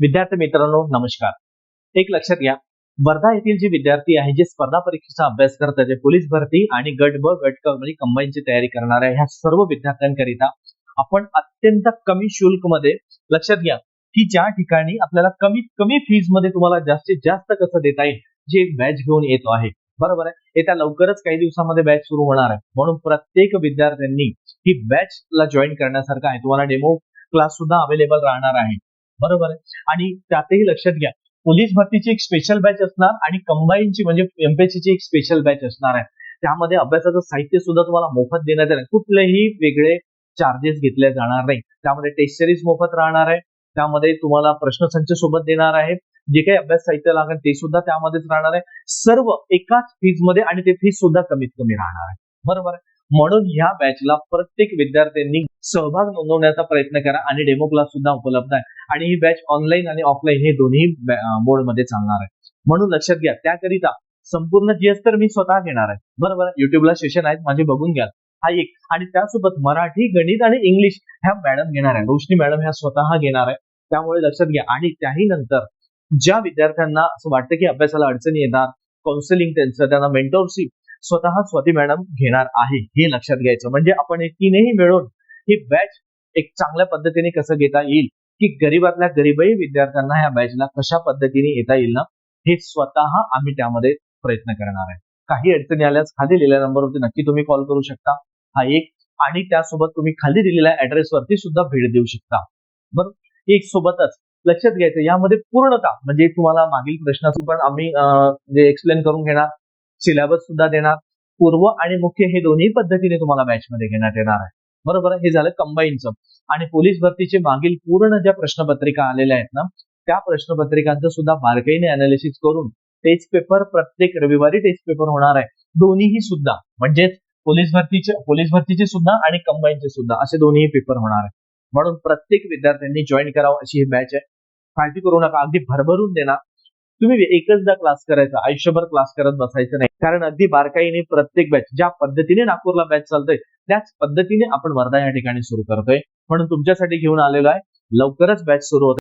विद्यार्थी मित्रांनो नमस्कार. एक लक्षात घ्या, वर्धा येथील जे विद्यार्थी आहे जे स्पर्धा परीक्षेचा अभ्यास करतात, जे पोलीस भरती आणि गट ब गट क म्हणजे कंबाईनची तयारी करणार आहे, ह्या सर्व विद्यार्थ्यांकरिता आपण अत्यंत कमी शुल्क मध्ये लक्षात घ्या की ज्या ठिकाणी आपल्याला कमीत कमी फीज मध्ये तुम्हाला जास्तीत जास्त कसं देता येईल, जे बॅच घेऊन येतो आहे. बरोबर आहे. येत्या लवकरच काही दिवसामध्ये बॅच सुरू होणार आहे, म्हणून प्रत्येक विद्यार्थ्यांनी ही बॅचला जॉईन करण्यासारखं आहे. तुम्हाला डेमो क्लास सुद्धा अवेलेबल राहणार आहे. बरोबर आहे. आणि त्यातही लक्षात घ्या, पोलीस भरतीची एक स्पेशल बॅच असणार आणि कंबाईनची म्हणजे एमपीएससीची एक स्पेशल बॅच असणार आहे. त्यामध्ये अभ्यासाचं साहित्य सुद्धा तुम्हाला मोफत देण्यात येणार, कुठलेही वेगळे चार्जेस घेतले जाणार नाही. त्यामध्ये टेस्ट सिरीज मोफत राहणार आहे. त्यामध्ये तुम्हाला प्रश्नसंच सोबत देणार आहे. जे काही अभ्यास साहित्य लागेल ते सुद्धा त्यामध्येच राहणार आहे. सर्व एकाच फीज मध्ये आणि ते फीज सुद्धा कमीत कमी राहणार आहे. बरोबर आहे. म्हणून ह्या बॅचला प्रत्येक विद्यार्थ्यांनी सहभाग नोंदवण्याचा प्रयत्न करा आणि डेमो क्लास सुद्धा उपलब्ध आहे. आणि ही बॅच ऑनलाईन आणि ऑफलाईन हे दोन्ही मोड मध्ये चालणार आहे. म्हणून लक्षात घ्या, त्याकरिता संपूर्ण जीएस तर मी स्वतः घेणार आहे. बरोबर आहे. युट्यूबला सेशन आहेत माझे, बघून घ्या. हा एक. आणि त्यासोबत मराठी, गणित आणि इंग्लिश ह्या मॅडम घेणार आहे. रोशनी मॅडम ह्या स्वतः घेणार आहे. त्यामुळे लक्षात घ्या. आणि त्याही नंतर ज्या विद्यार्थ्यांना असं वाटतं की अभ्यासाला अडचणी येणार, काउन्सिलिंग त्यांना मेंटरशिप स्वतः स्वाती मॅडम घेणार आहे, हे लक्षात घ्यायचं. म्हणजे आपण हे तीनही मिळून ही बॅच एक चांगल्या पद्धतीने कसं घेता येईल, की गरीबातल्या गरीबही विद्यार्थ्यांना ह्या बॅचला कशा पद्धतीने येता येईल ना, हे स्वतः आम्ही त्यामध्ये प्रयत्न करणार आहे. काही अडचणी आल्यास खाली दिलेल्या नंबरवरती नक्की तुम्ही कॉल करू शकता. हा एक. आणि त्यासोबत तुम्ही खाली दिलेल्या ऍड्रेसवरती सुद्धा भेट देऊ शकता. बरोबर. एक सोबतच लक्षात घ्यायचं, यामध्ये पूर्णतः म्हणजे तुम्हाला मागील प्रश्नाचं पण आम्ही एक्सप्लेन करून घेणार, सिलेबस सुद्धा देणार. पूर्व आणि मुख्य हे दोन्ही पद्धतीने तुम्हाला बॅच मध्ये घेण्यात येणार आहे. बरोबर. हे झालं कंबाईनचं. आणि पोलीस भरतीचे मागील पूर्ण ज्या प्रश्नपत्रिका आलेल्या आहेत ना, त्या प्रश्नपत्रिकांचं सुद्धा बारकाईने अनालिसिस करून टेस्ट पेपर प्रत्येक रविवारी टेस्ट पेपर होणार आहे. दोन्हीही सुद्धा म्हणजे पोलीस भरतीचे सुद्धा आणि कंबाईनचे सुद्धा असे दोन्ही पेपर होणार आहे. म्हणून प्रत्येक विद्यार्थ्यांनी जॉईन करावं अशी ही बॅच आहे. काळजी करू नका, अगदी भरभरून देणार. तुम्ही एकचदा क्लास करायचा, आयुष्यभर क्लास करत बसायचं नाही. कारण अगदी बारकाईने प्रत्येक बॅच ज्या पद्धतीने नागपूरला बॅच चालतोय त्याच पद्धतीने आपण वर्धा या ठिकाणी सुरू करतोय. म्हणून तुमच्यासाठी घेऊन आलेलो आहे. लवकरच बॅच सुरू होते.